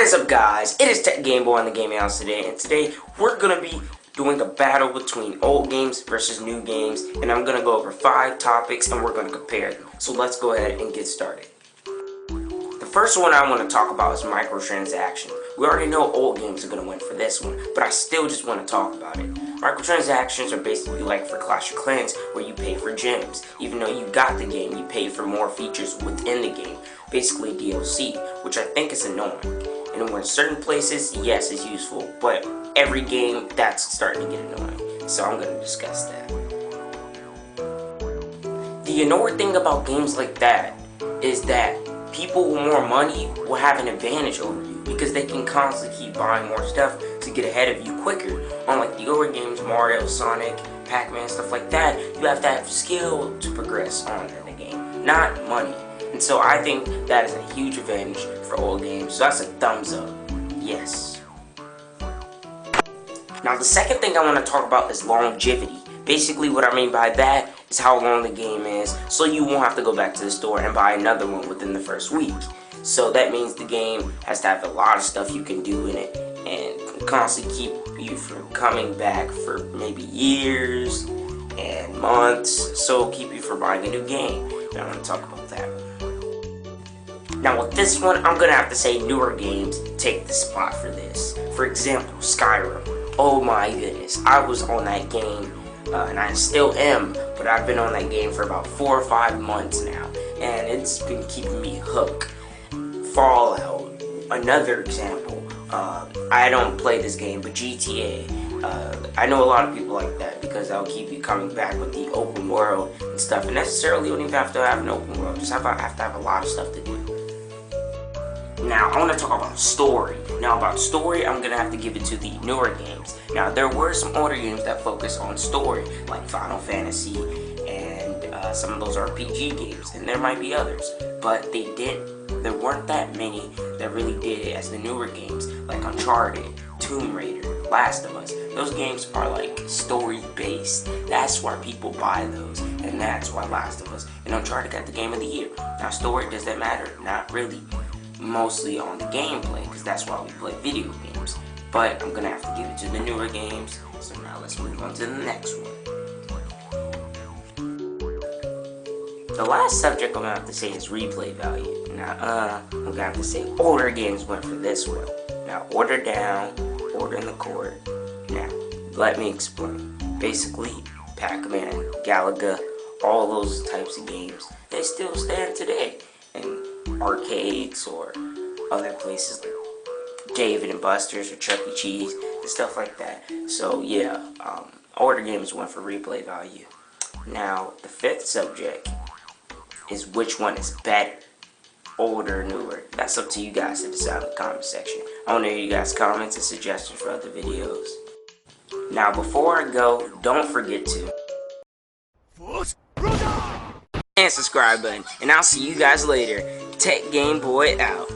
is up, guys? It is Tech Game Boy on the Gaming House today, and today we're gonna be doing a battle between old games versus new games, and I'm gonna go over 5 topics and we're gonna compare them. So let's go ahead and get started. The first one I want to talk about is microtransactions. We already know old games are gonna win for this one, but I still just want to talk about it. Microtransactions are basically like for Clash of Clans, where you pay for gems. Even though you got the game, you pay for more features within the game. Basically DLC, which I think is annoying. And when certain places, yes, it's useful, but every game, that's starting to get annoying. So I'm going to discuss that. The annoying thing about games like that is that people with more money will have an advantage over you because they can constantly keep buying more stuff to get ahead of you quicker. Unlike the older games, Mario, Sonic, Pac-Man, stuff like that, you have to have skill to progress on in the game, not money. And so I think that is a huge advantage for old games. So that's a thumbs up. Yes. Now the second thing I want to talk about is longevity. Basically what I mean by that is how long the game is, so you won't have to go back to the store and buy another one within the first week. So that means the game has to have a lot of stuff you can do in it and constantly keep you from coming back for maybe years and months, so keep you from buying a new game. And I'm going to talk about that. Now with this one, I'm going to have to say newer games take the spot for this. For example, Skyrim. Oh my goodness, I was on that game, and I still am, but I've been on that game for about 4 or 5 months now, and it's been keeping me hooked. Fallout, another example. I don't play this game, but GTA. I know a lot of people like that because that'll keep you coming back with the open world and stuff. And necessarily you don't even have to have an open world, just have to have a lot of stuff to do. Now, I want to talk about story. Now, about story, I'm going to have to give it to the newer games. Now, there were some older games that focus on story, like Final Fantasy and some of those RPG games, and there might be others. But there weren't that many that really did it as the newer games, like Uncharted, Tomb Raider, Last of Us. Those games are like story-based. That's why people buy those, and that's why Last of Us and Uncharted got the Game of the Year. Now, story, does that matter? Not really. Mostly on the gameplay, because that's why we play video games. But I'm gonna have to give it to the newer games. So now let's move on to the next one. The last subject I'm gonna have to say is replay value. Now, I'm gonna have to say older games went for this one. Now, Order Down, Order in the Court. Now, let me explain. Basically, Pac-Man, Galaga, all those types of games, they still stand today. And arcades or other places like Dave and Buster's or Chuck E. Cheese and stuff like that. So yeah, older games went for replay value. Now the 5th subject is which one is better, older or newer. That's up to you guys to decide in the comment section. I want to hear you guys' comments and suggestions for other videos. Now before I go, don't forget to and subscribe button, and I'll see you guys later. Tech Game Boy out.